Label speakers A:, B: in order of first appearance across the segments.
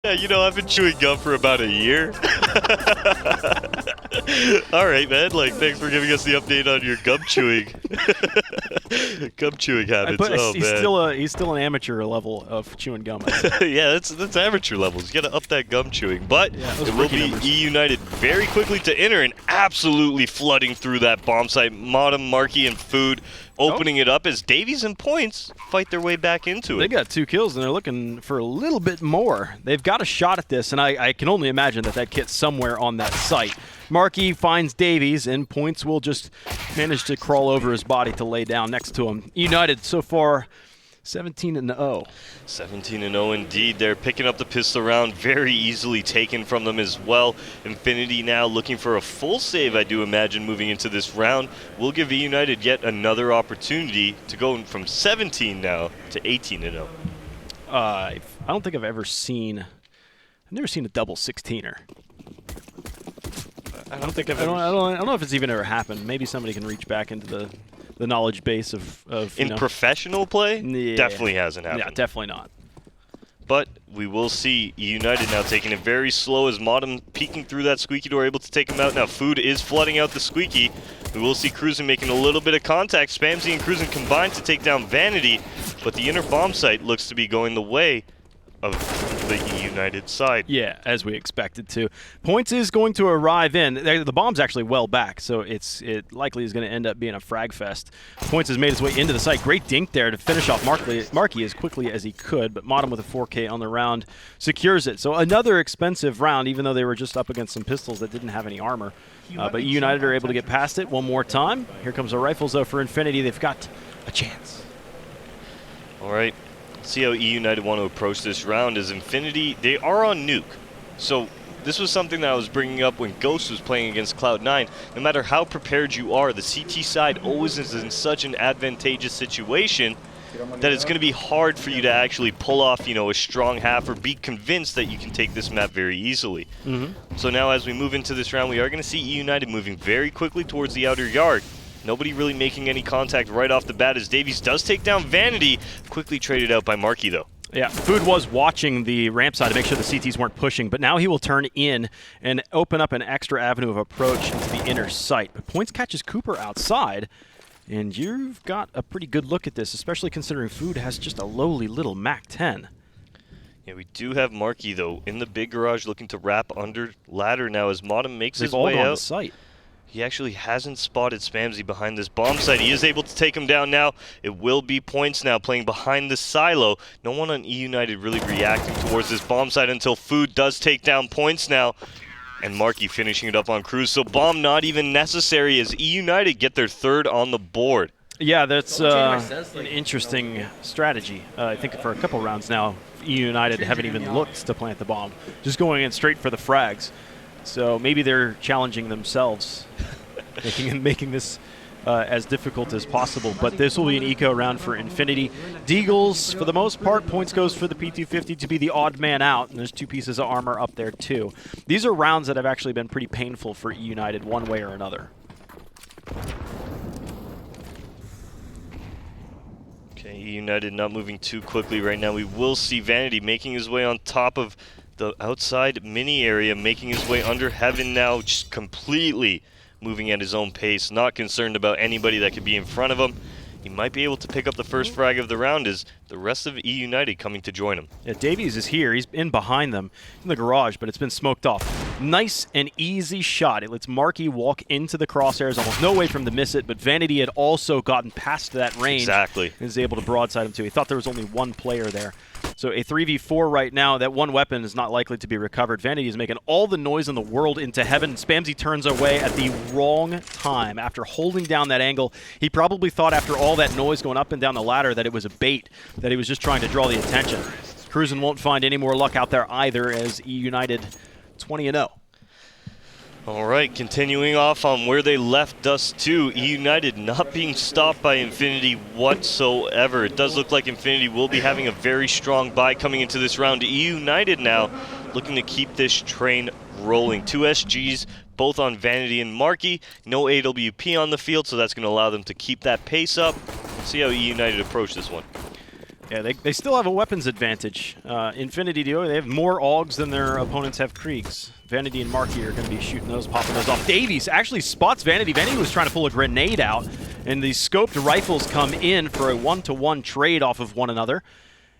A: Yeah, you know, I've been chewing gum for about a year. All right, man. Like, thanks for giving us the update on your gum chewing, gum chewing habits. Oh man,
B: He's still an amateur level of chewing gum.
A: yeah, that's amateur levels. You got to up that gum chewing. But
B: Yeah,
A: it will be eUnited very quickly to enter and absolutely flooding through that bomb site. Modem, Marky, and Food opening it up as Davies and Points fight their way back into it.
B: They got 2 kills and they're looking for a little bit more. They've got a shot at this, and I can only imagine that kit's somewhere on that site. Marky finds Davies, and Points will just manage to crawl over his body to lay down next to him. United so far 17-0.
A: 17-0 indeed. They're picking up the pistol round, very easily taken from them as well. Infinity now looking for a full save, I do imagine, moving into this round. We'll give eUnited yet another opportunity to go from 17 now to 18-0.
B: I don't think I've never seen a double 16er. I don't know if it's even ever happened. Maybe somebody can reach back into the knowledge base of
A: in professional play.
B: Yeah.
A: Definitely hasn't happened.
B: Yeah, definitely not.
A: But we will see United now taking it very slow as Modem peeking through that squeaky door, able to take him out. Now Food is flooding out the squeaky. We will see Cruisin making a little bit of contact. Spamsy and Cruisin combined to take down Vanity, but the inner bomb site looks to be going the way of the eUnited side.
B: Yeah, as we expected to. Points is going to arrive in. The bomb's actually well back, so it likely is going to end up being a frag fest. Points has made his way into the site. Great dink there to finish off Marky as quickly as he could, but Modem with a 4K on the round secures it. So another expensive round, even though they were just up against some pistols that didn't have any armor. But eUnited are able to get past it one more time. Here comes the rifles, though, for Infinity. They've got a chance.
A: All right. See how eUnited want to approach this round as Infinity, they are on Nuke. So this was something that I was bringing up when Ghost was playing against Cloud9. No matter how prepared you are, the CT side always is in such an advantageous situation that it's going to be hard for you to actually pull off, you know, a strong half or be convinced that you can take this map very easily. So now as we move into this round, we are going to see eUnited moving very quickly towards the outer yard. Nobody really making any contact right off the bat as Davies does take down Vanity. Quickly traded out by Marky, though.
B: Yeah, Food was watching the ramp side to make sure the CTs weren't pushing, but now he will turn in and open up an extra avenue of approach into the inner site. But Points catches Cooper outside, and you've got a pretty good look at this, especially considering Food has just a lowly little MAC-10.
A: Yeah, we do have Marky, though, in the big garage looking to wrap under ladder now as Modem makes his way out.
B: On the site.
A: He actually hasn't spotted Spamsy behind this bomb site. He is able to take him down now. It will be Points now playing behind the silo. No one on eUnited really reacting towards this bomb site until Food does take down Points now. And Marky finishing it up on Cruz. So bomb not even necessary as eUnited get their third on the board.
B: Yeah, that's an interesting strategy. I think for a couple rounds now, eUnited haven't even looked to plant the bomb. Just going in straight for the frags. So maybe they're challenging themselves, making this as difficult as possible. But this will be an eco round for Infinity. Deagles, for the most part, Points goes for the P250 to be the odd man out, and there's 2 pieces of armor up there too. These are rounds that have actually been pretty painful for eUnited one way or another.
A: Okay, eUnited not moving too quickly right now. We will see Vanity making his way on top of the outside mini area, making his way under Heaven now, just completely moving at his own pace, not concerned about anybody that could be in front of him. He might be able to pick up the first frag of the round as the rest of eUnited coming to join him.
B: Yeah, Davies is here. He's in behind them in the garage, but it's been smoked off. Nice and easy shot. It lets Marky walk into the crosshairs, almost no way from to miss it, but Vanity had also gotten past that range.
A: Exactly.
B: And is able to broadside him too. He thought there was only one player there. So a 3v4 right now, that one weapon is not likely to be recovered. Vanity is making all the noise in the world into Heaven. Spamsy turns away at the wrong time after holding down that angle. He probably thought after all that noise going up and down the ladder that it was a bait, that he was just trying to draw the attention. Cruisin won't find any more luck out there either as eUnited 20-0.
A: All right, continuing off on where they left us to, eUnited not being stopped by Infinity whatsoever. It does look like Infinity will be having a very strong buy coming into this round. eUnited now looking to keep this train rolling. 2 SGs, both on Vanity and Marky. No AWP on the field, so that's going to allow them to keep that pace up. Let's see how eUnited approach this one.
B: Yeah, they still have a weapons advantage. Infinity do. They have more Augs than their opponents have Kriegs. Vanity and Marky are going to be shooting those, popping those off. Davies actually spots Vanity. Vanity was trying to pull a grenade out, and the scoped rifles come in for a one-to-one trade off of one another.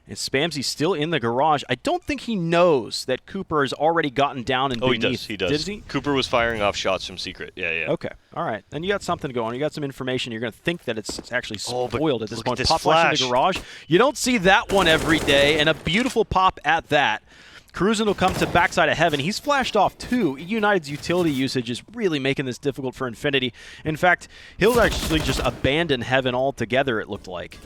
B: And Spamsy's still in the garage. I don't think he knows that Cooper has already gotten down and beneath.
A: Oh, he does. He does.
B: Did he?
A: Cooper was firing off shots from Secret. Yeah, yeah.
B: Okay. All right. Then you got something going. You got some information. You're going to think that it's actually spoiled at this point.
A: This
B: Pop flash in the garage. You don't see that one every day, and a beautiful pop at that. Cruisin will come to backside of Heaven. He's flashed off too. United's utility usage is really making this difficult for Infinity. In fact, he'll actually just abandon Heaven altogether, it looked like.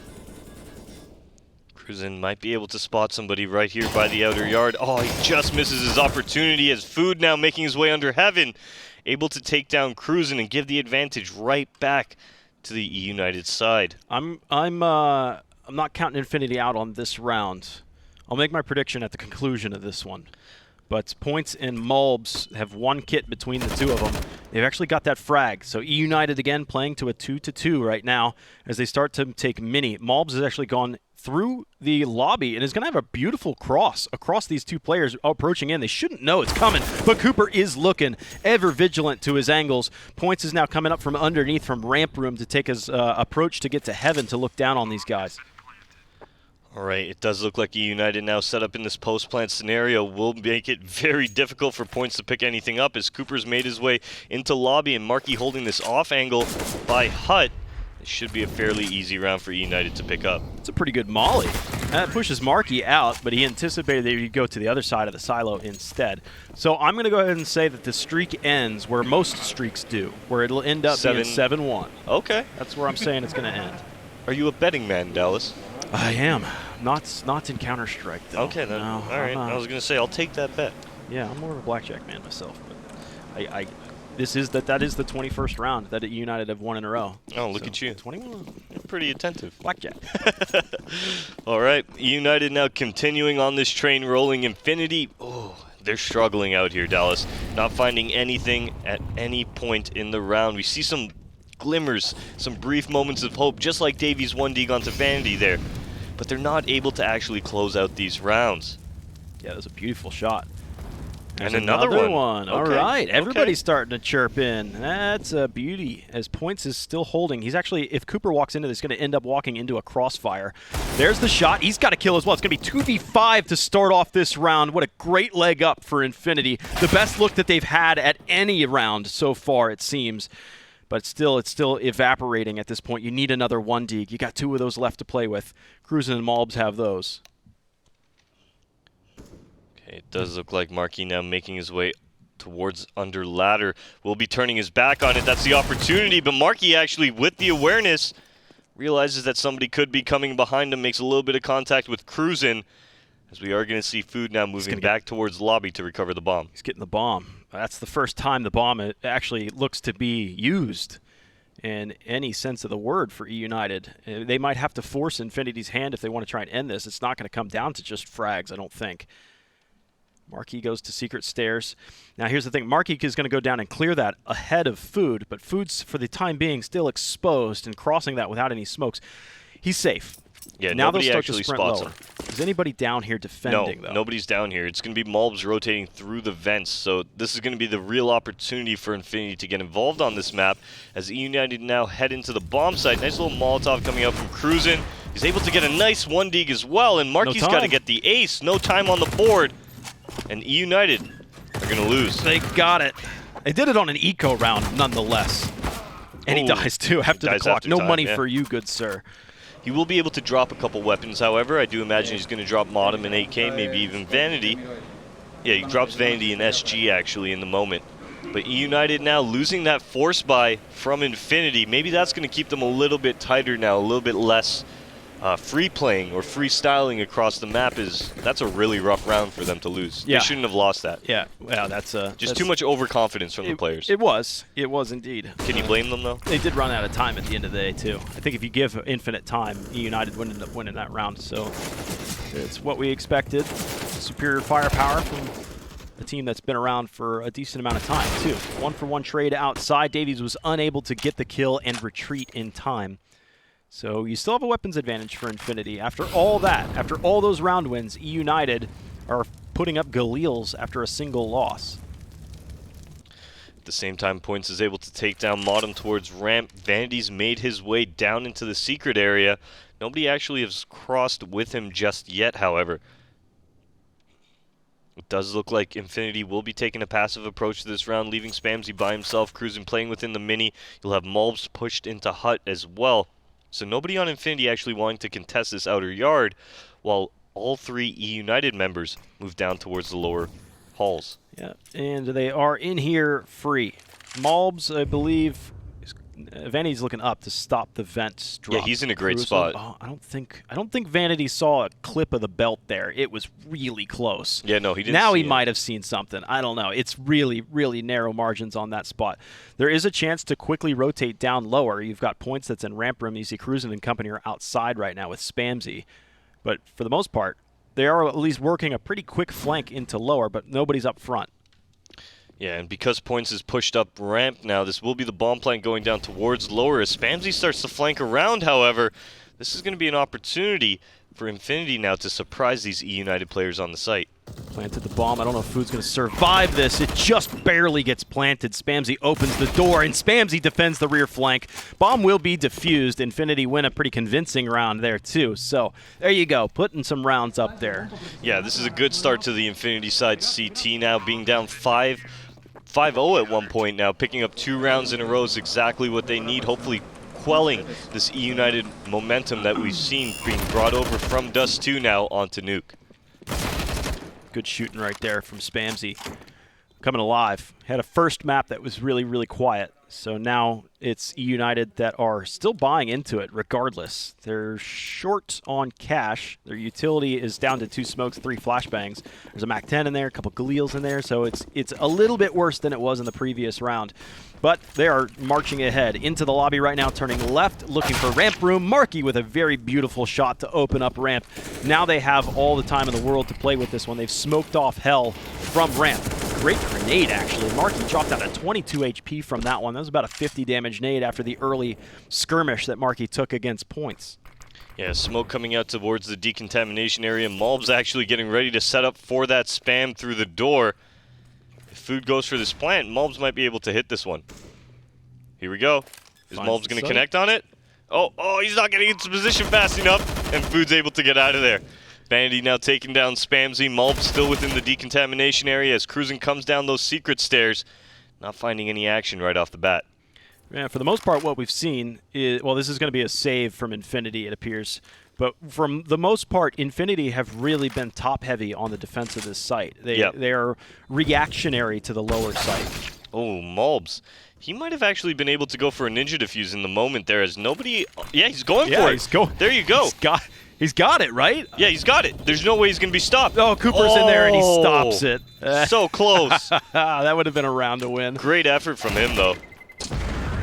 A: Cruisin might be able to spot somebody right here by the outer yard. Oh, he just misses his opportunity as Food now making his way under Heaven. Able to take down Cruisin and give the advantage right back to the eUnited side.
B: I'm not counting Infinity out on this round. I'll make my prediction at the conclusion of this one. But Points and Mulbs have one kit between the two of them. They've actually got that frag. So eUnited again playing to a 2-2 right now as they start to take mini. Mulbs has actually gone through the lobby and is going to have a beautiful cross across these two players approaching in. They shouldn't know it's coming, but Cooper is looking ever vigilant to his angles. Points is now coming up from underneath from ramp room to take his approach to get to Heaven to look down on these guys.
A: All right, it does look like eUnited now set up in this post-plant scenario will make it very difficult for Points to pick anything up as Cooper's made his way into lobby and Marky holding this off angle by Hut. It should be a fairly easy round for eUnited to pick up.
B: It's a pretty good molly. That pushes Marky out, but he anticipated that he'd go to the other side of the silo instead. So I'm going to go ahead and say that the streak ends where most streaks do, where it'll end up being 7-1.
A: Okay.
B: That's where I'm saying it's going to end.
A: Are you a betting man, Dallas?
B: I am. Not in Counter-Strike, though.
A: Okay, then.
B: No,
A: all right. I was going to say, I'll take that bet.
B: Yeah, I'm more of a blackjack man myself. But that is the 21st round that eUnited have won in a row.
A: Oh, look at you.
B: 21.
A: You're pretty attentive.
B: Blackjack.
A: All right. eUnited now continuing on this train rolling. Infinity. Oh, they're struggling out here, Dallas. Not finding anything at any point in the round. We see some glimmers, some brief moments of hope, just like Davies 1D onto Vanity there. But they're not able to actually close out these rounds.
B: Yeah, that was a beautiful shot.
A: There's and another one.
B: All right, everybody's starting to chirp in. That's a beauty, as Points is still holding. He's actually, if Cooper walks into this, going to end up walking into a crossfire. There's the shot. He's got to kill as well. It's going to be 2v5 to start off this round. What a great leg up for Infinity. The best look that they've had at any round so far, it seems. But it's still evaporating at this point. You need another 1D. You got two of those left to play with. Cruisin and Mulbs have those.
A: Okay, it does look like Marky now making his way towards under ladder. Will be turning his back on it. That's the opportunity. But Marky actually, with the awareness, realizes that somebody could be coming behind him. Makes a little bit of contact with Cruisin. As we are going to see Food now moving back towards the lobby to recover the bomb.
B: He's getting the bomb. That's the first time the bomb actually looks to be used in any sense of the word for eUnited. They might have to force Infinity's hand if they want to try and end this. It's not going to come down to just frags, I don't think. Marky goes to secret stairs. Now here's the thing. Marky is going to go down and clear that ahead of Food, but Food's, for the time being, still exposed and crossing that without any smokes. He's safe.
A: Yeah,
B: now
A: nobody
B: they'll start
A: actually
B: to sprint
A: spots
B: lower.
A: him.
B: Is anybody down here defending, though?
A: No, nobody's down here. It's going to be Mulbs rotating through the vents, so this is going to be the real opportunity for Infinity to get involved on this map as eUnited now head into the bomb site. Nice little Molotov coming out from Cruisin. He's able to get a nice 1-dig as well, and Marky's got to get the ace. No time on the board, and eUnited are going to lose.
B: They got it. They did it on an eco round, nonetheless. And he dies, too, after the clock. No money for you, good sir.
A: He will be able to drop a couple weapons, however. I do imagine he's going to drop Modem and AK, maybe even Vanity. Yeah, he drops Vanity and SG, actually, in the moment. But eUnited now losing that force buy from Infinity. Maybe that's going to keep them a little bit tighter now, a little bit less free playing or freestyling across the map. That's a really rough round for them to lose.
B: Yeah.
A: They shouldn't have lost that.
B: Yeah, well, that's
A: too much overconfidence from the players.
B: It was indeed.
A: Can you blame them though?
B: They did run out of time at the end of the day too. I think if you give infinite time, eUnited would end up winning that round. So it's what we expected. Superior firepower from a team that's been around for a decent amount of time too. 1-for-1 trade outside. Davies was unable to get the kill and retreat in time. So you still have a weapons advantage for Infinity. After all that, after all those round wins, eUnited are putting up Galils after a single loss.
A: At the same time, Points is able to take down Modem towards ramp. Vanity's made his way down into the secret area. Nobody actually has crossed with him just yet, however. It does look like Infinity will be taking a passive approach to this round, leaving Spamsy by himself, cruising, playing within the mini. You'll have Mulbs pushed into Hut as well. So nobody on Infinity actually wanting to contest this outer yard, while all three eUnited members move down towards the lower halls.
B: Yeah, and they are in here free. Mulbs, I believe, Vanity's looking up to stop the vent drop.
A: Yeah, he's in a great
B: Cruising.
A: spot.
B: Oh, I don't think Vanity saw a clip of the belt there. It was really close.
A: Yeah, no, he didn't.
B: Now
A: see
B: he
A: it.
B: might have seen something. I don't know. It's really, really narrow margins on that spot. There is a chance to quickly rotate down lower. You've got Points that's in ramp room. You see Cruising and company are outside right now with Spamsy. But for the most part, they are at least working a pretty quick flank into lower, but nobody's up front.
A: Yeah, and because Points is pushed up ramp now, this will be the bomb plant going down towards lower. As Spamsy starts to flank around, however, this is going to be an opportunity for Infinity now to surprise these eUnited players on the site.
B: Planted the bomb. I don't know if Food's going to survive this. It just barely gets planted. Spamsy opens the door, and Spamsy defends the rear flank. Bomb will be defused. Infinity win a pretty convincing round there, too. So there you go, putting some rounds up there.
A: Yeah, this is a good start to the Infinity side. CT now being down 5-0 at one point now, picking up 2 rounds in a row is exactly what they need, hopefully quelling this eUnited momentum that we've seen being brought over from Dust 2 now onto Nuke.
B: Good shooting right there from Spamsy. Coming alive. Had a first map that was really, really quiet. So now it's eUnited that are still buying into it regardless. They're short on cash. Their utility is down to 2 smokes, 3 flashbangs. There's a MAC-10 in there, a couple Galils in there, so it's a little bit worse than it was in the previous round. But they are marching ahead into the lobby right now, turning left, looking for ramp room. Marky with a very beautiful shot to open up ramp. Now they have all the time in the world to play with this one. They've smoked off hell from ramp. Great grenade, actually. Marky dropped out at 22 HP from that one. That was about a 50 damage nade after the early skirmish that Marky took against Points.
A: Yeah, smoke coming out towards the decontamination area. Mulb's actually getting ready to set up for that spam through the door. If Food goes for this plant, Mulbs might be able to hit this one. Here we go. Is Mulbs going to connect on it? Oh, he's not getting into position fast enough, and Food's able to get out of there. Vanity now taking down Spamsy. Mulbs still within the decontamination area as Cruising comes down those secret stairs. Not finding any action right off the bat.
B: Yeah, for the most part, what we've seen is, well, this is going to be a save from Infinity, it appears. But from the most part, Infinity have really been top-heavy on the defense of this site. They are reactionary to the lower site.
A: Oh, Mulbs. He might have actually been able to go for a ninja defuse in the moment there as nobody... Yeah, he's going for it. There you go.
B: He's got it, right?
A: Yeah, he's got it. There's no way he's going to be stopped.
B: Oh, Cooper's in there and he stops it.
A: So close.
B: That would have been a round to win.
A: Great effort from him, though.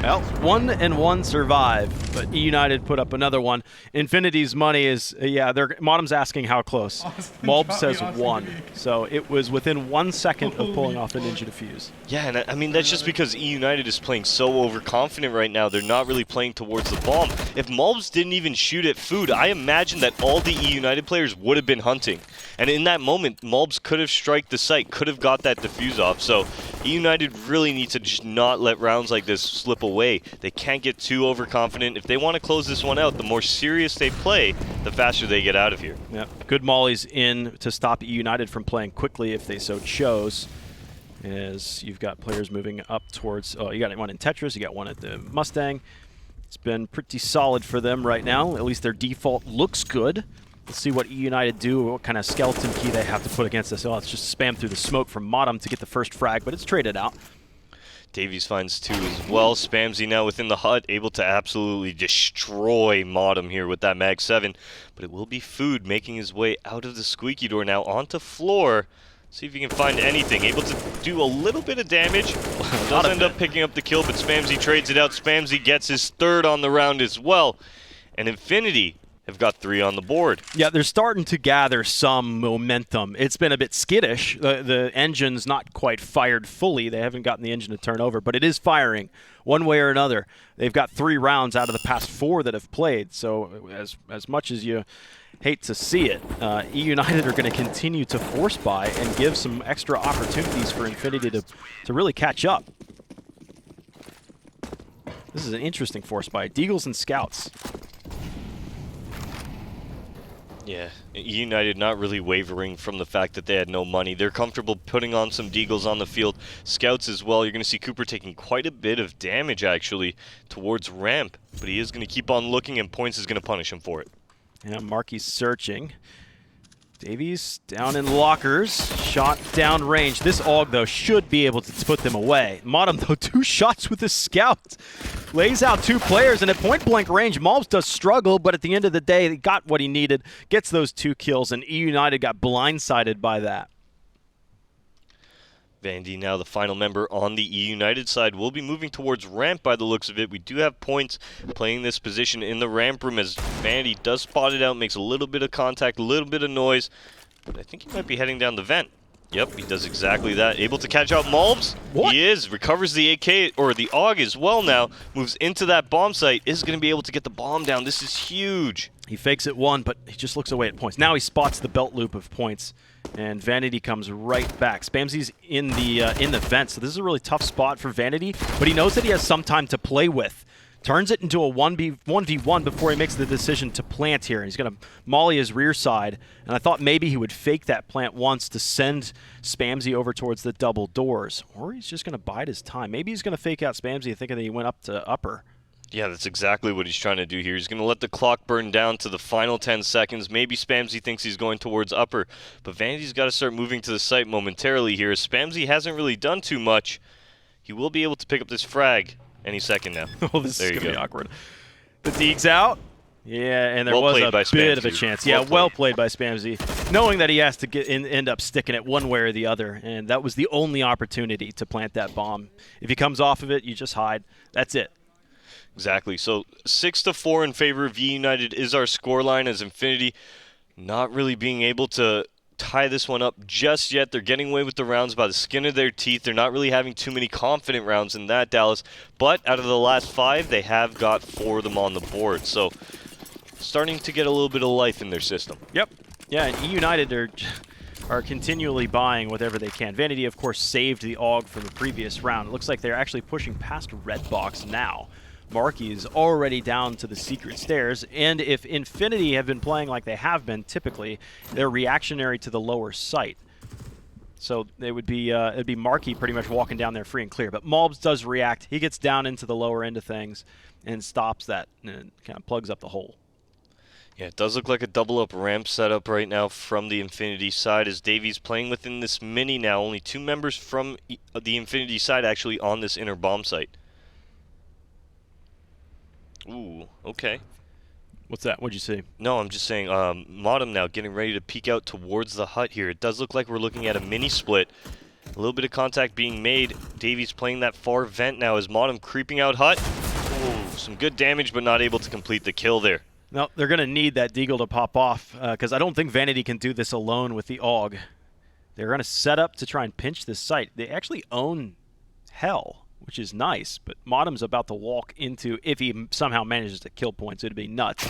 B: Well, 1-1 survive, but eUnited put up another one. Infinity's money is, Modem's asking how close. Mulb says 1. So it was within 1 second of pulling off the ninja defuse.
A: Yeah, and I mean, that's just because eUnited is playing so overconfident right now. They're not really playing towards the bomb. If Mulbs didn't even shoot at Food, I imagine that all the eUnited players would have been hunting. And in that moment, Mulbs could have striked the site, could have got that defuse off. So eUnited really need to just not let rounds like this slip away. They can't get too overconfident. If they want to close this one out, the more serious they play, the faster they get out of here.
B: Yeah, good mollies in to stop eUnited from playing quickly if they so chose. As you've got players moving up towards, you got one in Tetris, you got one at the Mustang. It's been pretty solid for them right now. At least their default looks good. Let's see what eUnited do, what kind of skeleton key they have to put against this. Oh, it's just spam through the smoke from Modem to get the first frag, but it's traded out.
A: Davies finds 2 as well. Spamsy now within the hut, able to absolutely destroy Modem here with that Mag-7. But it will be Food making his way out of the squeaky door now onto floor. See if he can find anything. Able to do a little bit of damage. Does end up picking up the kill, but Spamsy trades it out. Spamsy gets his 3rd on the round as well. And Infinity have got 3 on the board.
B: Yeah, they're starting to gather some momentum. It's been a bit skittish. The engine's not quite fired fully. They haven't gotten the engine to turn over, but it is firing one way or another. They've got 3 rounds out of the past 4 that have played, so as much as you hate to see it, eUnited are going to continue to force buy and give some extra opportunities for Infinity to really catch up. This is an interesting force buy. Deagles and Scouts.
A: Yeah, eUnited not really wavering from the fact that they had no money. They're comfortable putting on some Deagles on the field. Scouts as well. You're going to see Cooper taking quite a bit of damage, actually, towards ramp. But he is going to keep on looking, and Points is going to punish him for it.
B: Yeah, Marky's searching. Davies down in lockers, shot down range. This AUG, though, should be able to put them away. Modem, though, 2 shots with his Scout. Lays out 2 players, and at point-blank range, Malbs does struggle, but at the end of the day, he got what he needed, gets those 2 kills, and eUnited got blindsided by that.
A: Vandy, now the final member on the eUnited side, will be moving towards ramp by the looks of it. We do have Points playing this position in the ramp room as Vandy does spot it out, makes a little bit of contact, a little bit of noise, but I think he might be heading down the vent. Yep, he does exactly that. Able to catch out Malbs.
B: What?
A: He is. Recovers the AK, or the AUG as well now. Moves into that bomb site. Is going to be able to get the bomb down. This is huge.
B: He fakes it one, but he just looks away at Points. Now he spots the belt loop of Points, and Vanity comes right back. Spamsy's in the vent, so this is a really tough spot for Vanity, but he knows that he has some time to play with. Turns it into a 1v1 before he makes the decision to plant here. He's going to molly his rear side, and I thought maybe he would fake that plant once to send Spamsy over towards the double doors, or he's just going to bide his time. Maybe he's going to fake out Spamsy thinking that he went up to upper.
A: Yeah, that's exactly what he's trying to do here. He's going to let the clock burn down to the final 10 seconds. Maybe Spamsy thinks he's going towards upper, but Vanity's got to start moving to the site momentarily here. Spamsy hasn't really done too much. He will be able to pick up this frag any second now.
B: Oh, this is going to be awkward. The Deag's out. Yeah, and there
A: well
B: was a bit
A: Spamsy.
B: of a chance. Yeah, well played by Spamsy, knowing that he has to end up sticking it one way or the other, and that was the only opportunity to plant that bomb. If he comes off of it, you just hide. That's it.
A: Exactly. So 6-4 in favor of eUnited is our scoreline, as Infinity not really being able to tie this one up just yet. They're getting away with the rounds by the skin of their teeth. They're not really having too many confident rounds in that, Dallas. But out of the last 5, they have got 4 of them on the board. So starting to get a little bit of life in their system.
B: Yep. Yeah, and eUnited are continually buying whatever they can. Vanity, of course, saved the AUG from the previous round. It looks like they're actually pushing past Red Box now. Marky is already down to the secret stairs, and if Infinity have been playing like they have been typically, they're reactionary to the lower site. So they would be it'd be Marky pretty much walking down there free and clear. But Malbs does react. He gets down into the lower end of things and stops that and kind of plugs up the hole.
A: Yeah, it does look like a double-up ramp setup right now from the Infinity side, as Davies playing within this mini now. Only 2 members from the Infinity side actually on this inner bomb site. Ooh, okay.
B: What's that? What'd you see?
A: No, I'm just saying, Modem now getting ready to peek out towards the hut here. It does look like we're looking at a mini split. A little bit of contact being made. Davies playing that far vent now as Modem creeping out hut. Ooh, some good damage, but not able to complete the kill there.
B: No, they're going to need that Deagle to pop off, because I don't think Vanity can do this alone with the AUG. They're going to set up to try and pinch this site. They actually own Hell, which is nice, but Modem's about to walk into, if he somehow manages to kill Points, it'd be nuts.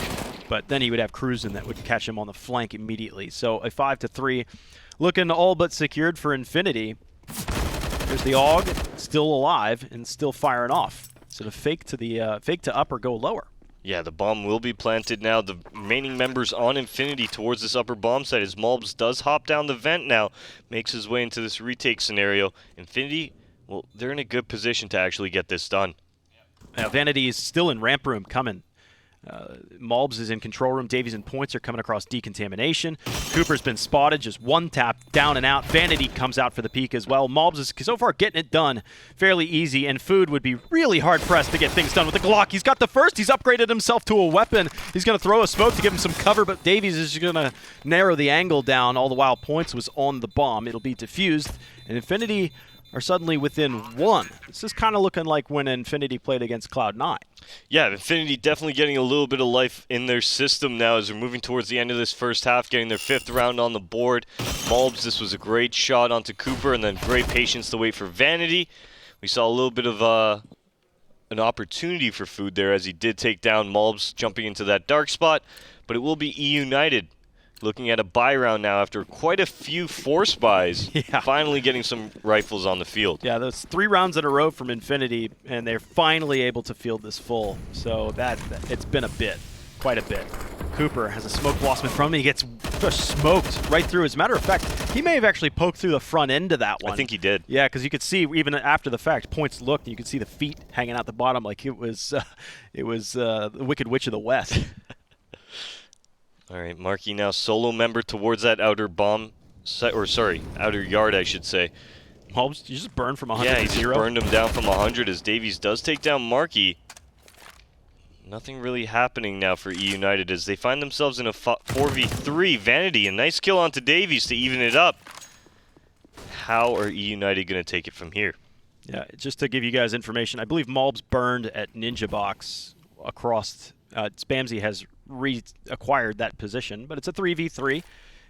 B: But then he would have Cruisin that would catch him on the flank immediately. So a 5-3 looking all but secured for Infinity. There's the AUG, still alive and still firing off. So the fake to upper, go lower.
A: Yeah, the bomb will be planted now. The remaining members on Infinity towards this upper bomb site as Malbs does hop down the vent now, makes his way into this retake scenario. Infinity, well, they're in a good position to actually get this done.
B: Vanity is still in ramp room coming. Malbs is in control room. Davies and Points are coming across decontamination. Cooper's been spotted, just one tap, down and out. Vanity comes out for the peak as well. Malbs is so far getting it done fairly easy, and Food would be really hard-pressed to get things done with the Glock. He's got the first. He's upgraded himself to a weapon. He's going to throw a smoke to give him some cover, but Davies is going to narrow the angle down, all the while Points was on the bomb. It'll be defused, and Infinity are suddenly within 1. This is kind of looking like when Infinity played against Cloud9.
A: Yeah, Infinity definitely getting a little bit of life in their system now as they're moving towards the end of this first half, getting their 5th round on the board. Malbs, this was a great shot onto Cooper, and then great patience to wait for Vanity. We saw a little bit of an opportunity for food there as he did take down Malbs jumping into that dark spot, but it will be eUnited looking at a buy round now after quite a few force buys, finally getting some rifles on the field.
B: Yeah, those 3 rounds in a row from Infinity, and they're finally able to field this full. So it's been a bit, quite a bit. Cooper has a smoke blossom in front of him. He gets just smoked right through. As a matter of fact, he may have actually poked through the front end of that one.
A: I think he did.
B: Yeah, because you could see, even after the fact, Points looked, and you could see the feet hanging out the bottom like it was the Wicked Witch of the West.
A: All right, Markey now solo member towards that outer bomb, outer yard, I should say.
B: Malbs, you just burned from 100 to 0.
A: Yeah, he just burned him down from 100 as Davies does take down Markey. Nothing really happening now for eUnited as they find themselves in a 4v3. Vanity, a nice kill onto Davies to even it up. How are eUnited going to take it from here?
B: Yeah, just to give you guys information, I believe Malbs burned at Ninja Box across. Spamsy has reacquired that position, but it's a 3v3.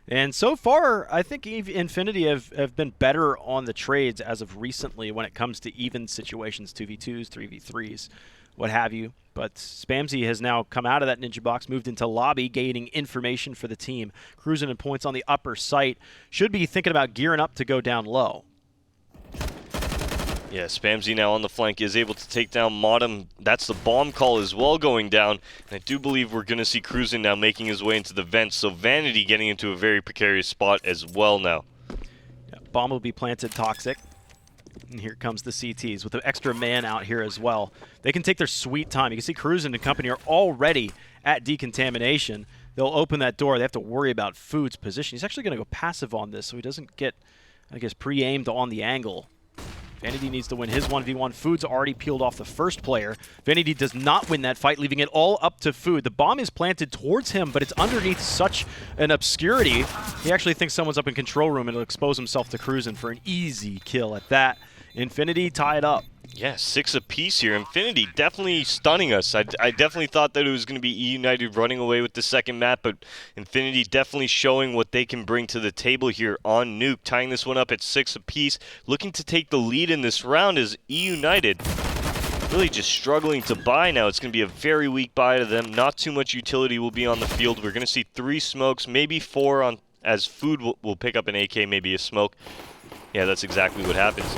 B: And so far, I think Infinity have been better on the trades as of recently when it comes to even situations, 2v2s, 3v3s, what have you. But Spamsy has now come out of that Ninja Box, moved into lobby, gaining information for the team. Cruising in points on the upper site. Should be thinking about gearing up to go down low.
A: Yeah, Spamsy now on the flank is able to take down Modem. That's the bomb call as well going down. And I do believe we're going to see Cruisin now making his way into the vents. So Vanity getting into a very precarious spot as well now.
B: Yeah, bomb will be planted Toxic. And here comes the CTs with an extra man out here as well. They can take their sweet time. You can see Cruisin and company are already at decontamination. They'll open that door. They have to worry about Food's position. He's actually going to go passive on this so he doesn't get, I guess, pre-aimed on the angle. Vanity needs to win his 1v1. Food's already peeled off the first player. Vanity does not win that fight, leaving it all up to Food. The bomb is planted towards him, but it's underneath such an obscurity. He actually thinks someone's up in control room and will expose himself to Cruisin' for an easy kill at that. Infinity tied up.
A: Yeah, 6 apiece here. Infinity definitely stunning us. I definitely thought that it was going to be eUnited running away with the second map, but Infinity definitely showing what they can bring to the table here on Nuke, tying this one up at 6 apiece. Looking to take the lead in this round is eUnited. Really just struggling to buy now. It's going to be a very weak buy to them. Not too much utility will be on the field. We're going to see 3 smokes, maybe 4 on as Food will pick up an AK, maybe a smoke. Yeah, that's exactly what happens.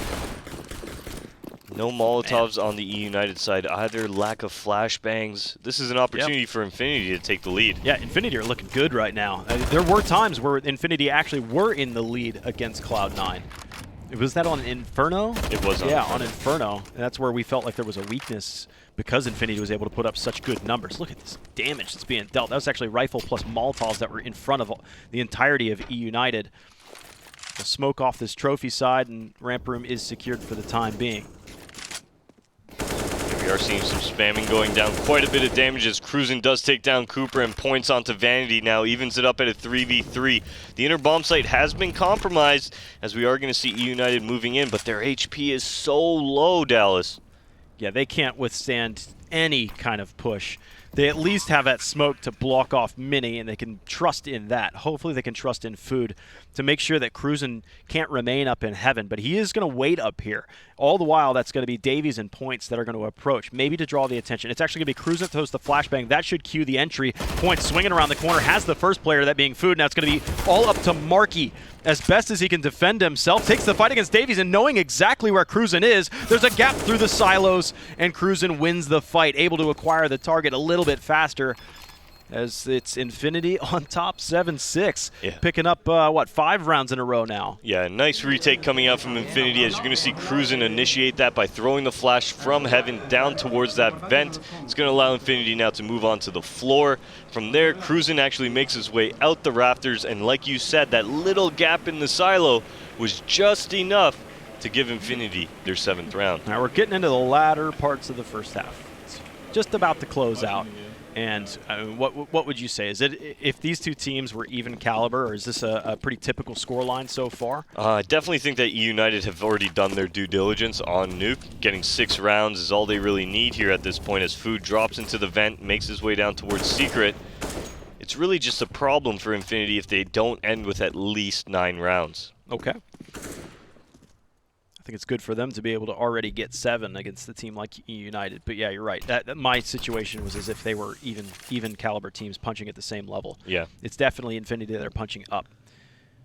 A: No Molotovs on the eUnited side either, lack of flashbangs. This is an opportunity for Infinity to take the lead.
B: Yeah, Infinity are looking good right now. There were times where Infinity actually were in the lead against Cloud9. Was that on Inferno?
A: It was on
B: Yeah,
A: Inferno.
B: on Inferno. And that's where we felt like there was a weakness because Infinity was able to put up such good numbers. Look at this damage that's being dealt. That was actually rifle plus Molotovs that were in front of the entirety of eUnited. We'll smoke off this trophy side, and ramp room is secured for the time being.
A: We are seeing some spamming going down. Quite a bit of damage as Cruisin does take down Cooper and points onto Vanity now. Evens it up at a 3v3. The inner bomb site has been compromised as we are going to see eUnited moving in, but their HP is so low, Dallas.
B: Yeah, they can't withstand any kind of push. They at least have that smoke to block off Mini, and they can trust in that. Hopefully they can trust in Food to make sure that Cruisin can't remain up in heaven, but he is going to wait up here. All the while, that's going to be Davies and Points that are going to approach, maybe to draw the attention. It's actually going to be Cruisin to host the flashbang. That should cue the entry. Points swinging around the corner, has the first player, that being Food. Now it's going to be all up to Markey. As best as he can defend himself, takes the fight against Davies, and knowing exactly where Cruisin is, there's a gap through the silos, and Cruisin wins the fight, able to acquire the target a little bit faster, as it's Infinity on top 7-6, picking up, 5 rounds in a row now.
A: Yeah, nice retake coming out from Infinity as you're going to see Cruisin initiate that by throwing the flash from heaven down towards that vent. It's going to allow Infinity now to move on to the floor. From there, Cruisin actually makes his way out the rafters, and like you said, that little gap in the silo was just enough to give Infinity their 7th round.
B: Now we're getting into the latter parts of the first half. It's just about to close out. And what would you say? Is it if these two teams were even caliber, or is this a pretty typical scoreline so far?
A: I definitely think that eUnited have already done their due diligence on Nuke. Getting 6 rounds is all they really need here at this point as Food drops into the vent, makes his way down towards Secret. It's really just a problem for Infinity if they don't end with at least 9 rounds.
B: Okay. I think it's good for them to be able to already get 7 against a team like eUnited. But yeah, you're right. That my situation was as if they were even caliber teams punching at the same level.
A: Yeah.
B: It's definitely Infinity that are punching up.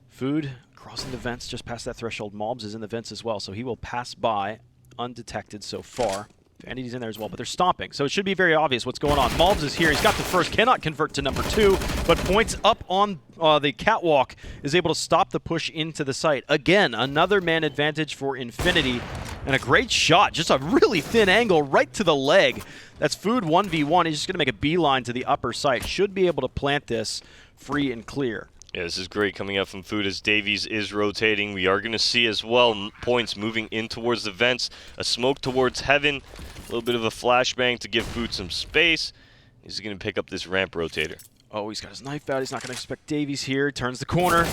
B: Food crossing the vents just past that threshold. Mobs is in the vents as well, so he will pass by undetected so far. Vanity's in there as well, but they're stomping, so it should be very obvious what's going on. Mobs is here. He's got the first, cannot convert to number 2, but points up on the catwalk, is able to stop the push into the site. Again, another man advantage for Infinity, and a great shot. Just a really thin angle right to the leg. That's Food 1v1. He's just going to make a beeline to the upper site. Should be able to plant this free and clear.
A: Yeah, this is great coming up from Food as Davies is rotating. We are going to see as well points moving in towards the vents. A smoke towards Heaven. A little bit of a flashbang to give Food some space. He's going to pick up this ramp rotator.
B: Oh, he's got his knife out. He's not going to expect Davies here. Turns the corner.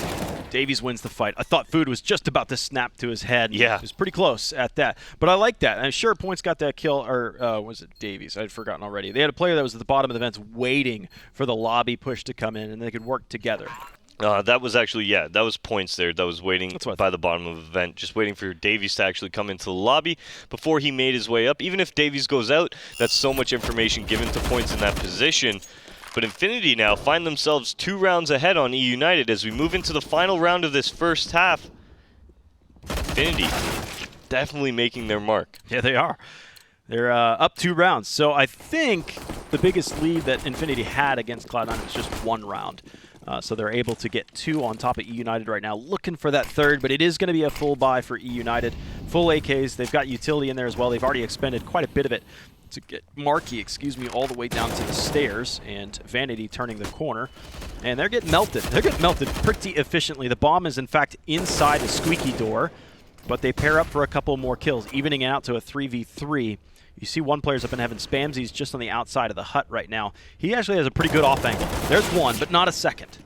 B: Davies wins the fight. I thought Food was just about to snap to his head.
A: Yeah.
B: He was pretty close at that. But I like that. I'm sure Points got that kill, or was it Davies? I'd forgotten already. They had a player that was at the bottom of the vents waiting for the lobby push to come in, and they could work together.
A: That was actually, yeah, that was Points there. That was waiting by the bottom of the vent, just waiting for Davies to actually come into the lobby before he made his way up. Even if Davies goes out, that's so much information given to Points in that position. But Infinity now find themselves 2 rounds ahead on eUnited as we move into the final round of this first half. Infinity definitely making their mark.
B: Yeah, they are. They're up 2 rounds. So I think the biggest lead that Infinity had against Cloud9 was just 1 round. So they're able to get 2 on top of eUnited right now, looking for that 3rd, but it is going to be a full buy for eUnited. Full AKs, they've got utility in there as well. They've already expended quite a bit of it to get Marky, all the way down to the stairs, and Vanity turning the corner. And they're getting melted. They're getting melted pretty efficiently. The bomb is, in fact, inside the squeaky door, but they pair up for a couple more kills, evening it out to a 3v3. You see one player's up in heaven. Spamsy's just on the outside of the hut right now. He actually has a pretty good off angle. There's one, but not a second.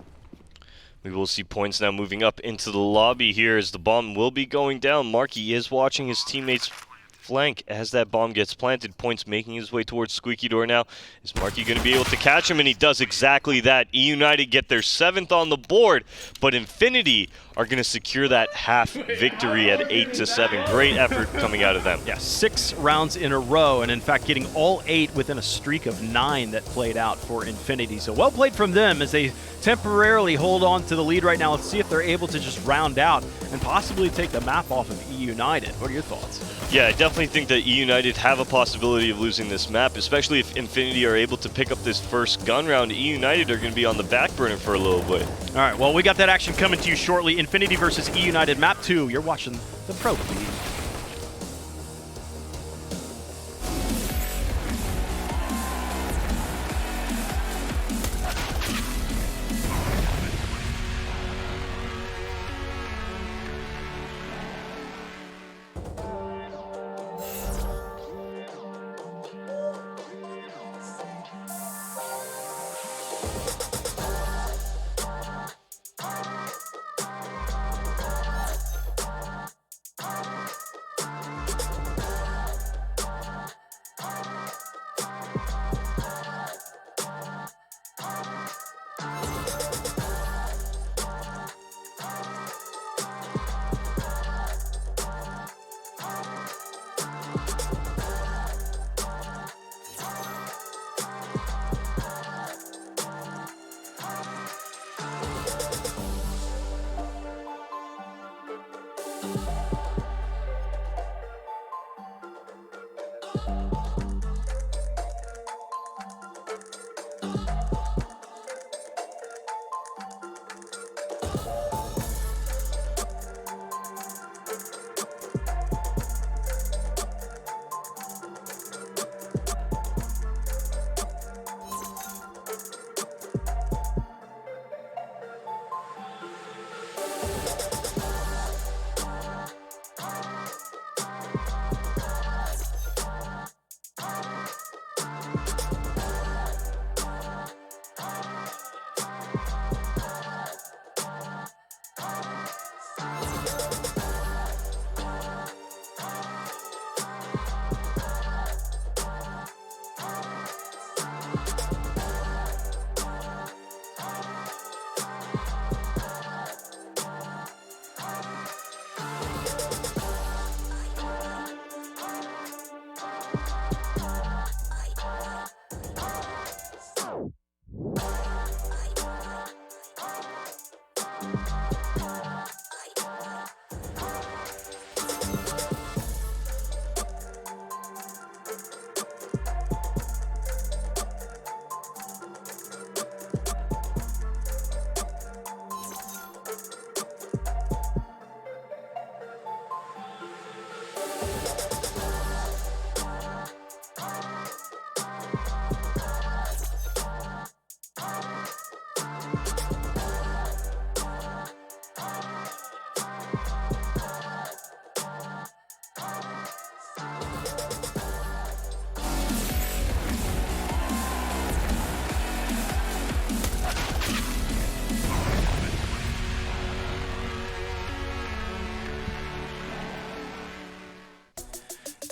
A: We will see Points now moving up into the lobby here as the bomb will be going down. Marky is watching his teammates flank as that bomb gets planted. Points making his way towards Squeaky Door now. Is Marky going to be able to catch him? And he does exactly that. eUnited get their 7th on the board, but Infinity are going to secure that half victory at 8-7. Great effort coming out of them.
B: Yeah, 6 rounds in a row, and in fact getting all 8 within a streak of 9 that played out for Infinity. So well played from them as they temporarily hold on to the lead right now. Let's see if they're able to just round out and possibly take the map off of eUnited. What are your thoughts?
A: Yeah, I definitely think that eUnited have a possibility of losing this map, especially if Infinity are able to pick up this first gun round. eUnited are going to be on the back burner for a little bit.
B: All right, well, we got that action coming to you shortly. Infinity versus eUnited, Map 2. You're watching the Pro League.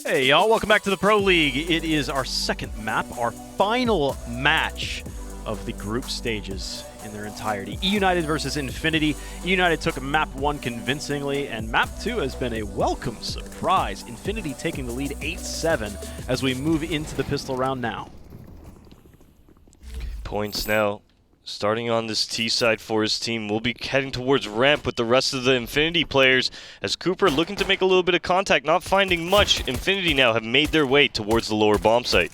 B: Hey y'all, welcome back to the Pro League. It is our second map, our final match of the group stages in their entirety. eUnited versus Infinity. eUnited took map 1 convincingly, and map 2 has been a welcome surprise. Infinity taking the lead 8-7 as we move into the pistol round now.
A: Points now. Starting on this T side for his team, we'll be heading towards ramp with the rest of the Infinity players as Cooper looking to make a little bit of contact, not finding much. Infinity now have made their way towards the lower bomb site.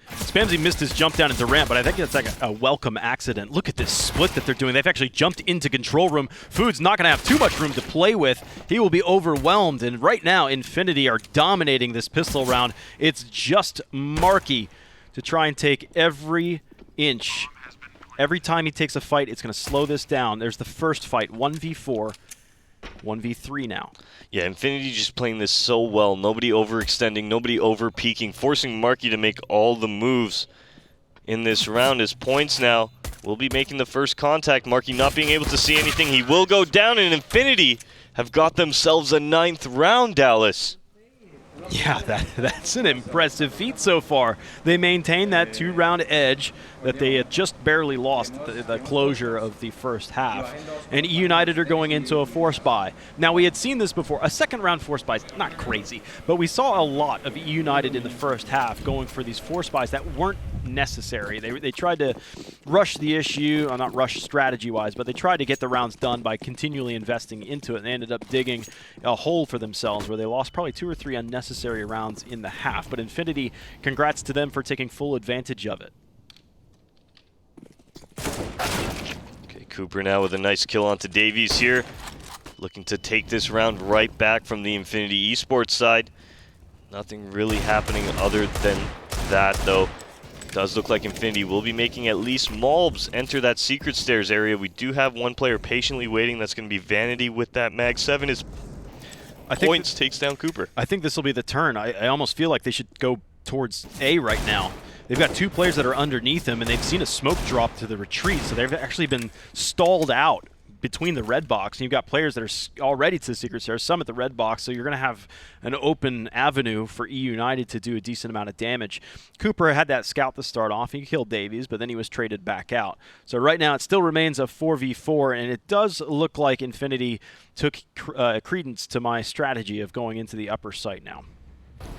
B: Spamsy missed his jump down into ramp, but I think that's like a welcome accident. Look at this split that they're doing. They've actually jumped into control room. Food's not going to have too much room to play with. He will be overwhelmed, and right now Infinity are dominating this pistol round. It's just Marky to try and take every inch. Every time he takes a fight, it's going to slow this down. There's the first fight, 1v4, 1v3 now.
A: Yeah, Infinity just playing this so well. Nobody overextending, nobody over-peaking, forcing Marky to make all the moves in this round. As points now will be making the first contact. Marky not being able to see anything. He will go down, and Infinity have got themselves a 9th round, Dallas.
B: Yeah, that's an impressive feat so far. They maintain that 2-round edge that they had just barely lost at the closure of the first half. And eUnited are going into a force buy. Now, we had seen this before. A second-round force buy is not crazy, but we saw a lot of eUnited in the first half going for these force buys that weren't necessary. They tried to rush the issue, not rush strategy-wise, but they tried to get the rounds done by continually investing into it, and they ended up digging a hole for themselves where they lost probably 2 or 3 unnecessary rounds in the half. But Infinity, congrats to them for taking full advantage of it.
A: Okay, Cooper now with a nice kill onto Davies here. Looking to take this round right back from the Infinity Esports side. Nothing really happening other than that, though. Does look like Infinity will be making at least Malbs enter that secret stairs area. We do have one player patiently waiting. That's going to be Vanity with that Mag 7. His points takes down Cooper.
B: I think this will be the turn. I almost feel like they should go towards A right now. They've got 2 players that are underneath them, and they've seen a smoke drop to the retreat, so they've actually been stalled out between the red box, and you've got players that are already to the secret stairs, some at the red box, so you're going to have an open avenue for eUnited to do a decent amount of damage. Cooper had that scout to start off. He killed Davies, but then he was traded back out. So right now it still remains a 4v4, and it does look like Infinity took credence to my strategy of going into the upper site now.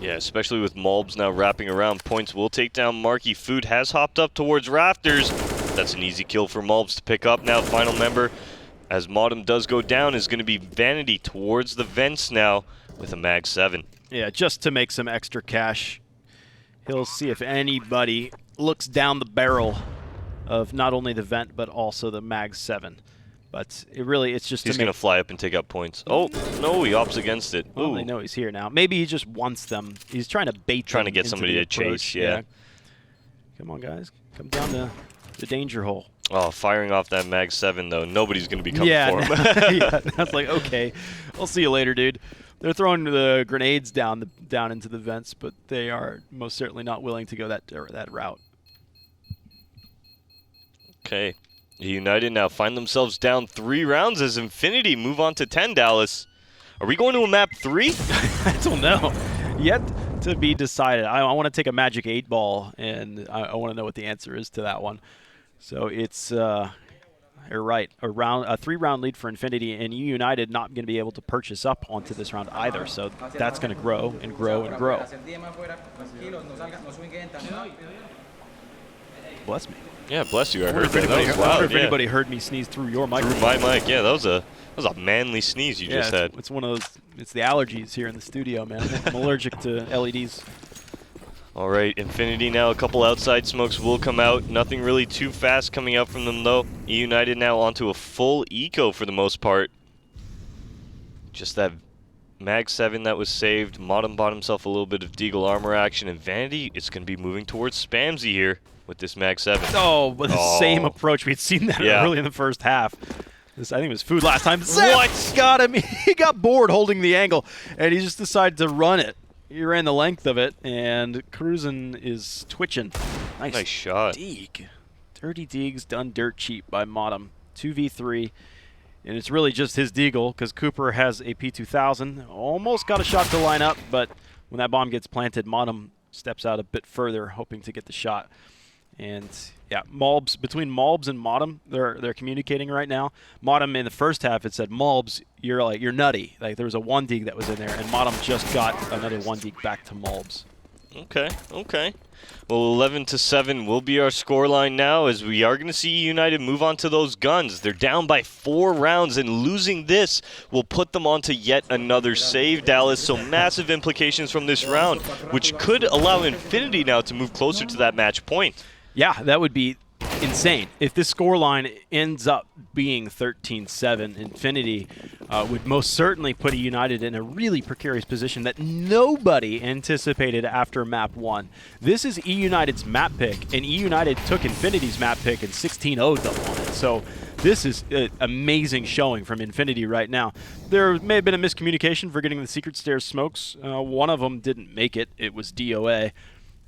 A: Yeah, especially with Malbs now wrapping around. Points will take down Marky. Food has hopped up towards Rafters. That's an easy kill for Malbs to pick up now. Final member, as Modem does go down, is going to be Vanity towards the vents now with a Mag 7.
B: Yeah, just to make some extra cash. He'll see if anybody looks down the barrel of not only the vent, but also the Mag 7. But it's just
A: he's going to fly up and take up points. Oh, no, he opts against it.
B: Well, they know he's here now. Maybe he just wants them. He's trying to bait them.
A: Trying to get somebody to chase, yeah.
B: Come on, guys. Come down the danger hole.
A: Oh, firing off that Mag 7, though. Nobody's going to be coming for him.
B: Yeah, I was like, okay, I'll see you later, dude. They're throwing the grenades down into the vents, but they are most certainly not willing to go that route.
A: Okay. United now find themselves down 3 rounds as Infinity move on to 10, Dallas. Are we going to a map 3?
B: I don't know. Yet to be decided. I want to take a magic 8 ball, and I want to know what the answer is to that one. So it's, you're right, a 3-round lead for Infinity, and eUnited not going to be able to purchase up onto this round either. So that's going to grow and grow and grow. Bless me.
A: Yeah, bless you. I heard that. That was loud.
B: If anybody heard me sneeze through your microphone.
A: Through my mic, yeah. That was a manly sneeze you just had.
B: It's one of those. It's the allergies here in the studio, man. I'm allergic to LEDs.
A: All right, Infinity now. A couple outside smokes will come out. Nothing really too fast coming out from them, though. eUnited now onto a full eco for the most part. Just that Mag 7 that was saved. Modem bought himself a little bit of Deagle armor action, and Vanity is going to be moving towards Spamsy here with this Mag 7.
B: Oh, but the same approach. We'd seen that early in the first half. I think it was Food last time. What? Got him. He got bored holding the angle, and he just decided to run it. He ran the length of it, and Cruisin is twitching.
A: Nice shot.
B: Deeg. Dirty Deegs done dirt cheap by Modem. 2v3. And it's really just his Deagle, because Cooper has a P2000. Almost got a shot to line up, but when that bomb gets planted, Modem steps out a bit further, hoping to get the shot. And yeah, between Malbs and Modem, they're communicating right now. Modem in the first half, it said, Malbs, you're nutty. Like there was a 1-dig that was in there, and Modem just got another 1-dig back to Malbs.
A: Okay, okay. Well, 11-7 will be our scoreline now, as we are going to see eUnited move on to those guns. They're down by 4 rounds, and losing this will put them onto yet another save, Dallas. So massive implications from this round, which could allow Infinity now to move closer to that match point.
B: Yeah, that would be insane. If this scoreline ends up being 13-7, Infinity would most certainly put eUnited in a really precarious position that nobody anticipated after map 1. This is eUnited's map pick, and eUnited took Infinity's map pick and 16-0'd them on it. So this is an amazing showing from Infinity right now. There may have been a miscommunication for getting the Secret Stairs smokes. One of them didn't make it. It was DOA.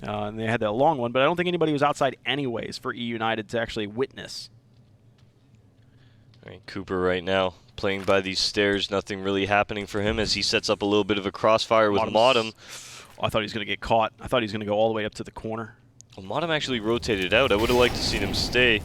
B: And they had that long one, but I don't think anybody was outside anyways for eUnited to actually witness.
A: All right, Cooper right now playing by these stairs. Nothing really happening for him as he sets up a little bit of a crossfire with Modem.
B: Oh, I thought he was going to get caught. I thought he was going to go all the way up to the corner.
A: Well, Modem actually rotated out. I would have liked to see him stay.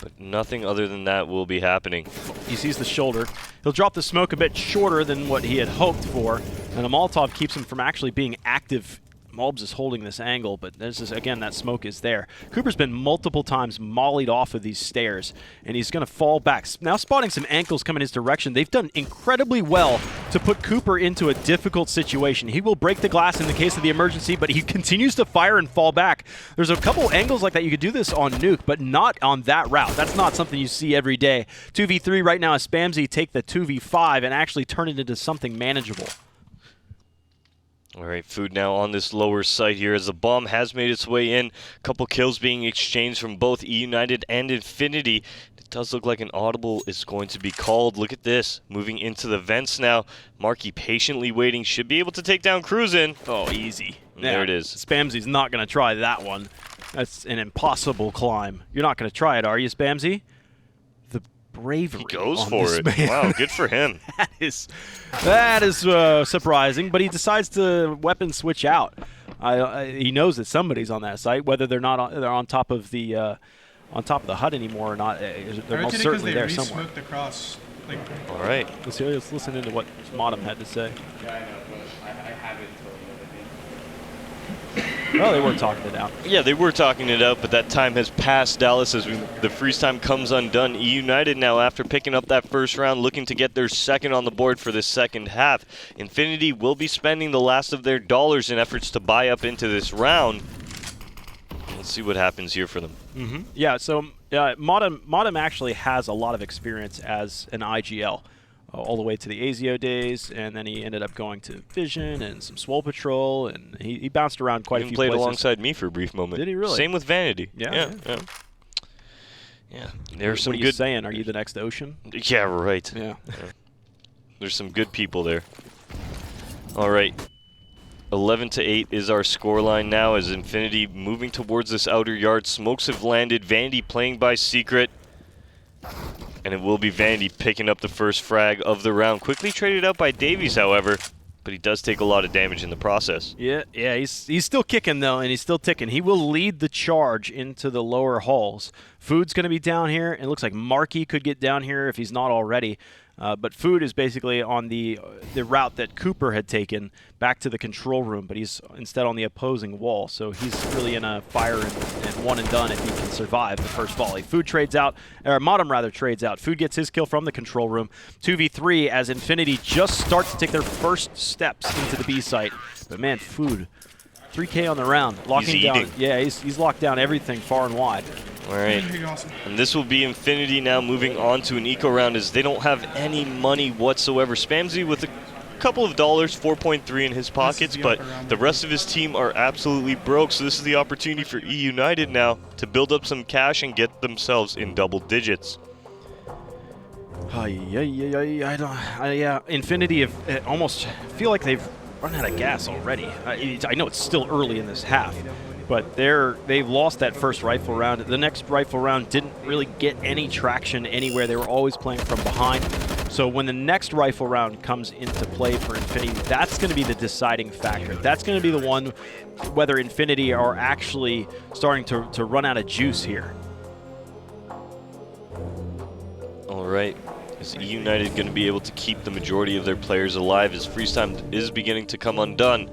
A: But nothing other than that will be happening.
B: He sees the shoulder. He'll drop the smoke a bit shorter than what he had hoped for, and a Molotov keeps him from actually being active. Malbs is holding this angle, but this is, again, that smoke is there. Cooper's been multiple times mollied off of these stairs, and he's going to fall back. Now spotting some ankles coming his direction. They've done incredibly well to put Cooper into a difficult situation. He will break the glass in the case of the emergency, but he continues to fire and fall back. There's a couple angles like that you could do this on Nuke, but not on that route. That's not something you see every day. 2v3 right now as Spamsy take the 2v5 and actually turn it into something manageable.
A: All right, Food now on this lower site here as the bomb has made its way in. A couple kills being exchanged from both eUnited and Infinity. It does look like an audible is going to be called. Look at this, moving into the vents now. Marky patiently waiting, should be able to take down Cruisin'.
B: Oh, easy.
A: There it is.
B: Spamsy's not going to try that one. That's an impossible climb. You're not going to try it, are you, Spamsy? The bravery.
A: He goes for it.
B: Man.
A: Wow, good for him.
B: That is surprising, but he decides to weapon switch out. He knows that somebody's on that site, whether they're on top of the hut anymore or not. They're most certainly there somewhere.
C: Across, like,
A: all right,
B: let's listen into what Modem had to say.
D: Yeah, I know, but I haven't told you
B: Well, they were talking it out.
A: Yeah, they were talking it out, but that time has passed, Dallas, as the freeze time comes undone. eUnited now, after picking up that first round, looking to get their second on the board for this second half. Infinity will be spending the last of their dollars in efforts to buy up into this round. Let's see what happens here for them.
B: Mm-hmm. Yeah, so Modem actually has a lot of experience as an IGL. All the way to the ASIO days, and then he ended up going to Vision and some Swole Patrol, and he bounced around quite a few
A: places. He played
B: places.
A: alongside me for a brief moment.
B: Did he really?
A: Same with Vanity.
B: Yeah.
A: There's some
B: what are you saying? Are you the next Ocean?
A: Yeah, right.
B: Yeah.
A: There's some good people there. All right. 11-8 is our scoreline now as Infinity moving towards this outer yard. Smokes have landed. Vanity playing by secret. And it will be Vanity picking up the first frag of the round. Quickly traded out by Davies, however, but he does take a lot of damage in the process.
B: Yeah, he's still kicking, though, and he's still ticking. He will lead the charge into the lower halls. Food's going to be down here. It looks like Marky could get down here if he's not already. But Food is basically on the route that Cooper had taken back to the control room, but he's instead on the opposing wall. So he's really in a fire and one and done if he can survive the first volley. Food trades out, or Modem rather trades out. Food gets his kill from the control room. 2v3 as Infinity just starts to take their first steps into the B site. But man, Food, 3K on the round, locking down. Yeah, he's locked down everything far and wide.
A: All right, and this will be Infinity now moving on to an eco round as they don't have any money whatsoever. Spamsy with a couple of dollars, 4.3 in his pockets, but the rest of his team are absolutely broke, so this is the opportunity for eUnited now to build up some cash and get themselves in double digits.
B: Yeah, Infinity have almost feel like they've run out of gas already. I know it's still early in this half, but they've lost that first rifle round. The next rifle round didn't really get any traction anywhere. They were always playing from behind. So when the next rifle round comes into play for Infinity, that's going to be the deciding factor. That's going to be the one whether Infinity are actually starting to run out of juice here.
A: All right. Is eUnited going to be able to keep the majority of their players alive as freeze time is beginning to come undone?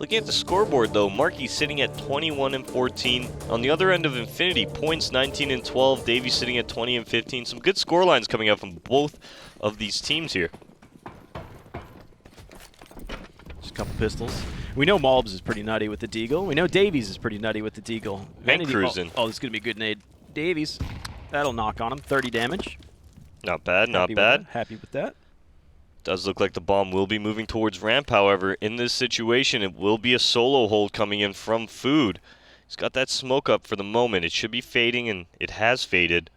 A: Looking at the scoreboard though, Markey sitting at 21 and 14. On the other end of Infinity, points 19 and 12. Davey sitting at 20 and 15. Some good score lines coming out from both of these teams here.
B: Just a couple pistols. We know Malbs is pretty nutty with the Deagle. We know Davies is pretty nutty with the Deagle.
A: And cruising.
B: Oh, this is going to be a good nade. Davies, that'll knock on him. 30 damage.
A: Not bad, not bad.
B: Happy with that.
A: Does look like the bomb will be moving towards ramp, however. In this situation, it will be a solo hold coming in from Food. He's got that smoke up for the moment. It should be fading, and it has faded.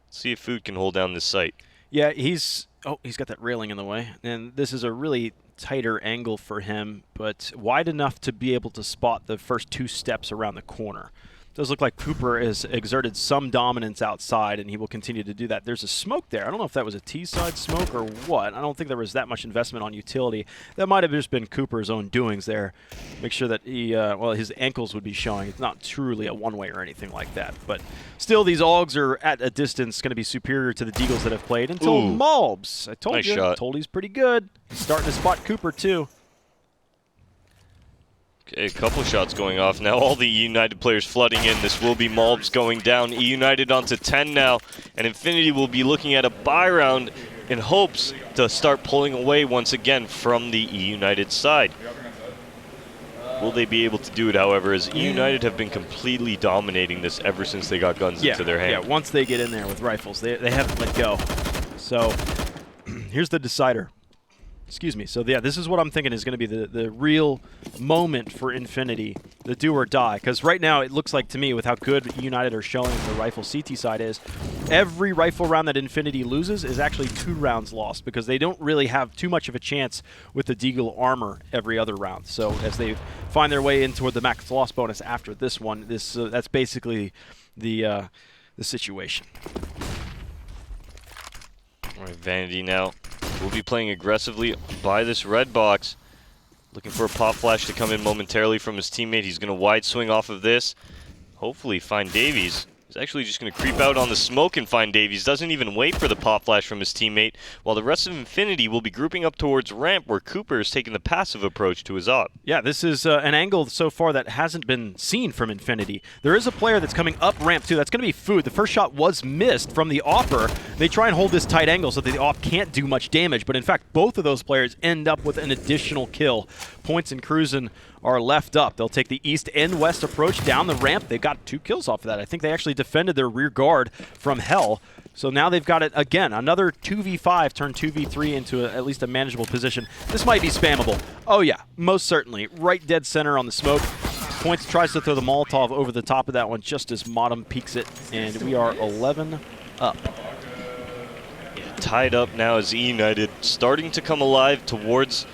A: Let's see if Food can hold down this site.
B: Yeah, he's got that railing in the way. And this is a really tighter angle for him, but wide enough to be able to spot the first 2 steps around the corner. Does look like Cooper has exerted some dominance outside, and he will continue to do that. There's a smoke there. I don't know if that was a T-side smoke or what. I don't think there was that much investment on utility. That might have just been Cooper's own doings there. Make sure that he, well, his ankles would be showing. It's not truly a one-way or anything like that. But still, these Augs are at a distance going to be superior to the Deagles that have played until Malbs. I told you. I told he's pretty good. He's starting to spot Cooper, too.
A: Okay, a couple shots going off now. All the eUnited players flooding in. This will be Malbs going down. eUnited onto 10 now. And Infinity will be looking at a buy round in hopes to start pulling away once again from the eUnited side. Will they be able to do it, however, as eUnited have been completely dominating this ever since they got guns into their hand.
B: Yeah, once they get in there with rifles, they haven't let go. So here's the decider. Excuse me. So, yeah, this is what I'm thinking is going to be the real moment for Infinity, the do or die. Because right now it looks like to me, with how good eUnited are showing the rifle CT side is, every rifle round that Infinity loses is actually 2 rounds lost because they don't really have too much of a chance with the Deagle armor every other round. So as they find their way in toward the max loss bonus after this one, that's basically the situation.
A: All right, Vanity now will be playing aggressively by this red box. Looking for a pop flash to come in momentarily from his teammate. He's going to wide swing off of this. Hopefully find Davies. He's actually just going to creep out on the smoke and find Davies. Doesn't even wait for the pop flash from his teammate, while the rest of Infinity will be grouping up towards ramp, where Cooper is taking the passive approach to his op.
B: Yeah, this is an angle so far that hasn't been seen from Infinity. There is a player that's coming up ramp too. That's going to be Food. The first shot was missed from the opper. They try and hold this tight angle so that the op can't do much damage, but in fact, both of those players end up with an additional kill. Points and Cruisin' are left up. They'll take the east and west approach down the ramp. They got 2 kills off of that. I think they actually defended their rear guard from hell. So now they've got it again. Another 2v5 turned 2v3 into at least a manageable position. This might be spammable. Oh yeah, most certainly. Right dead center on the smoke. Points tries to throw the Molotov over the top of that one just as Modem peeks it. And we are 11 up.
A: Yeah, tied up now as eUnited starting to come alive towards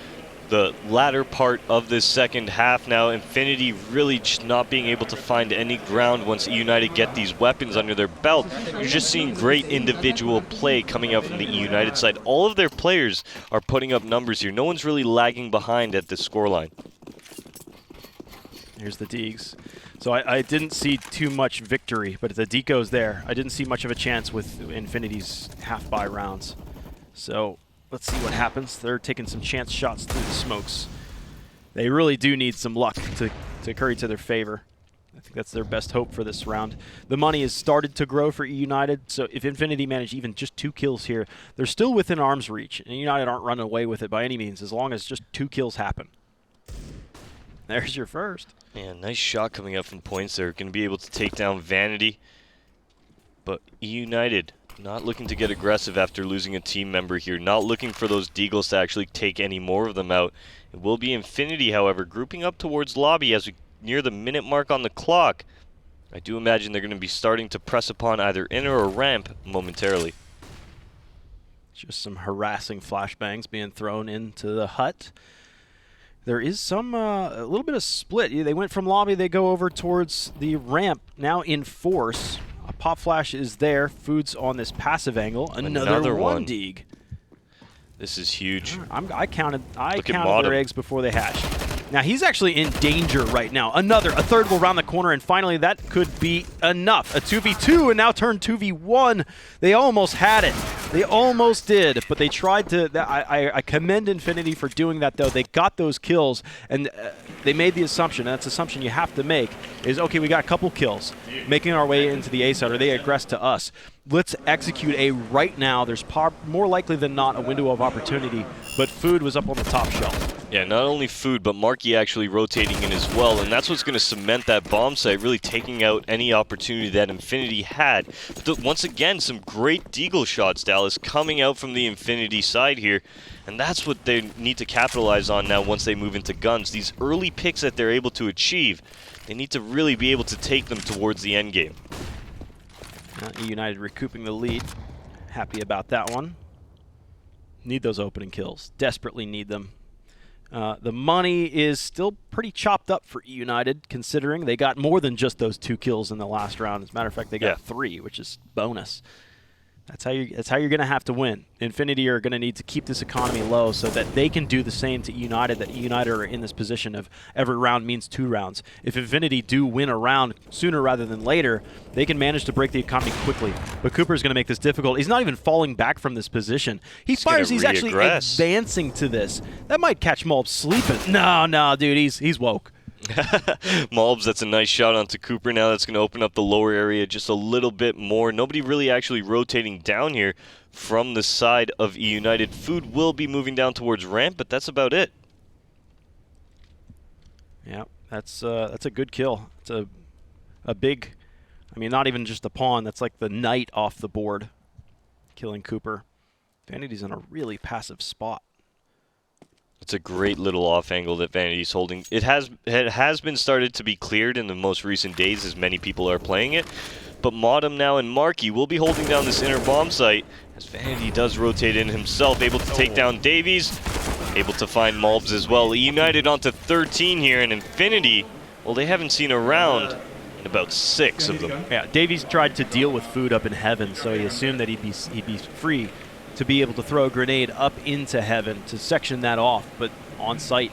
A: the latter part of this second half now. Infinity really just not being able to find any ground once eUnited get these weapons under their belt. You're just seeing great individual play coming out from the eUnited side. All of their players are putting up numbers here. No one's really lagging behind at this scoreline.
B: Here's the Deags. So I didn't see too much victory, but the deco's there. I didn't see much of a chance with Infinity's half-buy rounds. So let's see what happens. They're taking some chance shots through the smokes. They really do need some luck to curry to their favor. I think that's their best hope for this round. The money has started to grow for eUnited, so if Infinity manage even just 2 kills here, they're still within arm's reach. And eUnited aren't running away with it by any means, as long as just 2 kills happen. There's your first.
A: Yeah, nice shot coming up from points. They're going to be able to take down Vanity. But eUnited not looking to get aggressive after losing a team member here. Not looking for those Deagles to actually take any more of them out. It will be Infinity, however, grouping up towards lobby as we near the minute mark on the clock. I do imagine they're going to be starting to press upon either inner or ramp momentarily.
B: Just some harassing flashbangs being thrown into the hut. There is some, a little bit of split. They went from lobby, they go over towards the ramp, now in force. A pop flash is there. Food's on this passive angle. Another one Deag.
A: This is huge.
B: I counted
A: Modem.
B: their eggs before they hatched. Now he's actually in danger right now. A third will round the corner, and finally that could be enough. A 2v2 and now turned 2v1. They almost had it. They almost did, but they tried to. I commend Infinity for doing that, though. They got those kills, and they made the assumption, and that's an assumption you have to make, is, okay, we got a couple kills, making our way into the A side, or they aggress to us. Let's execute A right now. There's more likely than not a window of opportunity, but Food was up on the top shelf.
A: Yeah, not only Food, but Marky actually rotating in as well, and that's what's going to cement that bomb site, really taking out any opportunity that Infinity had. But once again, some great deagle shots, Dallas, coming out from the Infinity side here, and that's what they need to capitalize on now once they move into guns. These early picks that they're able to achieve, they need to really be able to take them towards the end game.
B: eUnited recouping the lead. Happy about that one. Need those opening kills. Desperately need them. The money is still pretty chopped up for eUnited, considering they got more than just those 2 kills in the last round. As a matter of fact, they got 3, which is bonus. That's how you're going to have to win. Infinity are going to need to keep this economy low so that they can do the same to eUnited, that eUnited are in this position of every round means 2 rounds. If Infinity do win a round sooner rather than later, they can manage to break the economy quickly. But Cooper's going to make this difficult. He's not even falling back from this position. He's actually advancing to this. That might catch Mulb sleeping. No, dude, he's woke.
A: Mulbs, that's a nice shot onto Cooper now. That's going to open up the lower area just a little bit more. Nobody really actually rotating down here from the side of eUnited. Food will be moving down towards ramp, but that's about it.
B: Yeah, that's a good kill. It's a big, I mean, not even just a pawn. That's like the knight off the board, killing Cooper. Vanity's in a really passive spot.
A: It's a great little off angle that Vanity's holding. It has been started to be cleared in the most recent days as many people are playing it. But Modem now and Marky will be holding down this inner bomb site as Vanity does rotate in himself, able to take down Davies, able to find Mulbs as well. United onto 13 here, and Infinity, well, they haven't seen a round in about 6 of them.
B: Yeah, Davies tried to deal with Food up in heaven, so he assumed that he'd be free to be able to throw a grenade up into heaven to section that off, but on site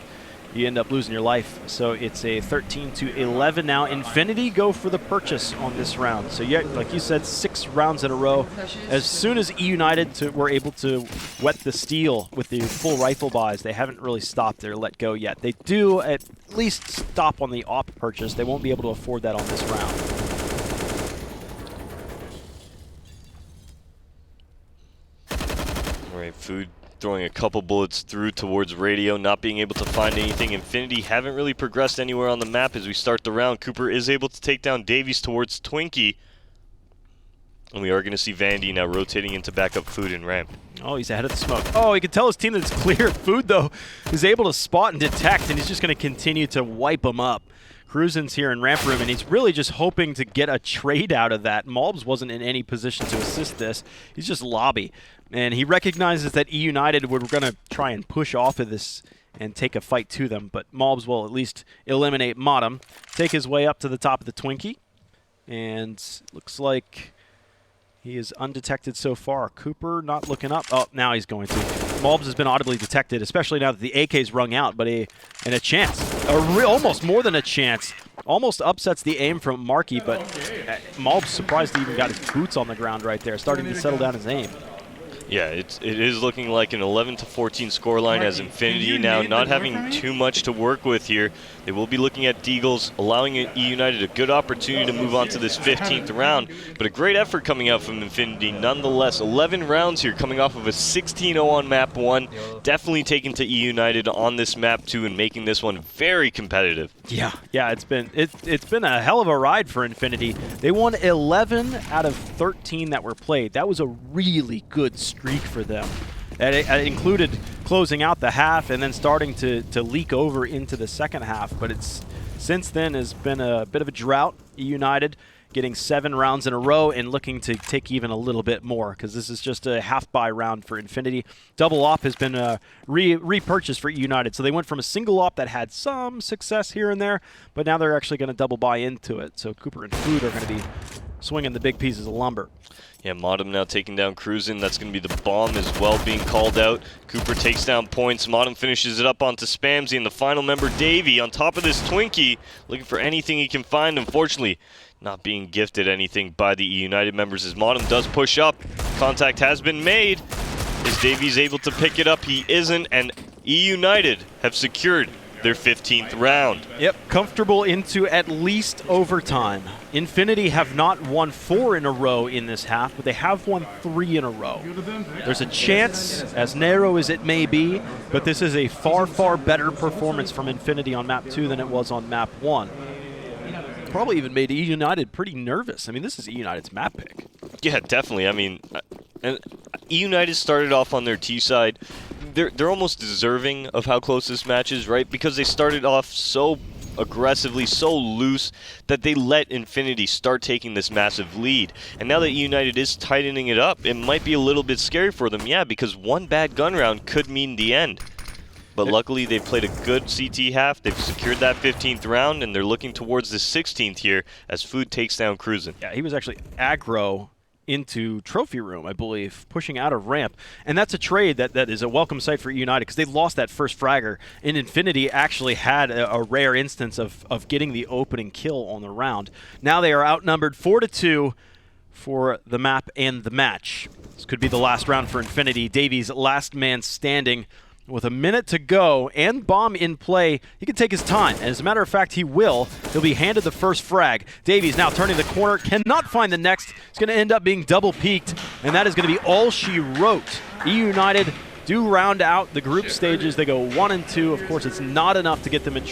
B: you end up losing your life. So it's a 13-11 now. Infinity go for the purchase on this round. So yeah, like you said, 6 rounds in a row. As soon as eUnited were able to wet the steel with the full rifle buys, they haven't really stopped their let go yet. They do at least stop on the op purchase. They won't be able to afford that on this round.
A: All right, Food throwing a couple bullets through towards Radio, not being able to find anything. Infinity haven't really progressed anywhere on the map as we start the round. Cooper is able to take down Davies towards Twinkie. And we are going to see Vandy now rotating into backup Food and ramp.
B: Oh, he's ahead of the smoke. Oh, he can tell his team that it's clear. Food, though, is able to spot and detect, and he's just going to continue to wipe them up. Cruisin's here in ramp room, and he's really just hoping to get a trade out of that. Mulbs wasn't in any position to assist this. He's just lobby. And he recognizes that eUnited were going to try and push off of this and take a fight to them, but Mulbs will at least eliminate Modem, take his way up to the top of the Twinkie, and looks like he is undetected so far. Cooper not looking up. Oh, now he's going to. Mulbs has been audibly detected, especially now that the AK's rung out, but a chance. Almost more than a chance. Almost upsets the aim from Marky, but Mulbs surprised he even got his boots on the ground right there, starting to settle down his aim.
A: Yeah, it is looking like an 11-14 scoreline as Infinity now not having too much to work with here. They will be looking at Deagles, allowing eUnited a good opportunity to move on to this 15th round. But a great effort coming out from Infinity nonetheless. 11 rounds here coming off of a 16-0 on map 1. Definitely taken to eUnited on this map 2 and making this one very competitive.
B: Yeah, it's been a hell of a ride for Infinity. They won 11 out of 13 that were played. That was a really good streak for them. It included closing out the half and then starting to leak over into the second half. But it's since then has been a bit of a drought. eUnited getting 7 rounds in a row and looking to take even a little bit more, because this is just a half-buy round for Infinity. Double op has been repurchased for eUnited. So they went from a single op that had some success here and there, but now they're actually going to double buy into it. So Cooper and Food are going to be swinging the big pieces of lumber.
A: Yeah, Modem now taking down Cruisin'. That's going to be the bomb as well being called out. Cooper takes down points. Modem finishes it up onto Spamsy, and the final member, Davey, on top of this Twinkie, looking for anything he can find. Unfortunately, not being gifted anything by the eUnited members as Modem does push up. Contact has been made. Is Davey's able to pick it up? He isn't, and eUnited have secured their 15th round.
B: Yep, comfortable into at least overtime. Infinity have not won 4 in a row in this half, but they have won 3 in a row. There's a chance, as narrow as it may be, but this is a far, far better performance from Infinity on map 2 than it was on map 1. Probably even made eUnited pretty nervous. I mean, this is eUnited's map pick.
A: Yeah, definitely. I mean, eUnited started off on their T side. They're almost deserving of how close this match is, right? Because they started off so aggressively, so loose, that they let Infinity start taking this massive lead. And now that eUnited is tightening it up, it might be a little bit scary for them, yeah, because one bad gun round could mean the end. But luckily, they've played a good CT half. They've secured that 15th round, and they're looking towards the 16th here as Food takes down Cruisin'.
B: Yeah, he was actually aggro into Trophy Room, I believe, pushing out of ramp. And that's a trade that is a welcome sight for eUnited because they lost that first fragger. And Infinity actually had a rare instance of getting the opening kill on the round. Now they are outnumbered 4-2 for the map and the match. This could be the last round for Infinity. Davies, last man standing. With a minute to go and bomb in play, he can take his time. And as a matter of fact, he will. He'll be handed the first frag. Davies now turning the corner, cannot find the next. It's going to end up being double peaked, and that is going to be all she wrote. eUnited do round out the group stages. They go 1 and 2. Of course, it's not enough to get them in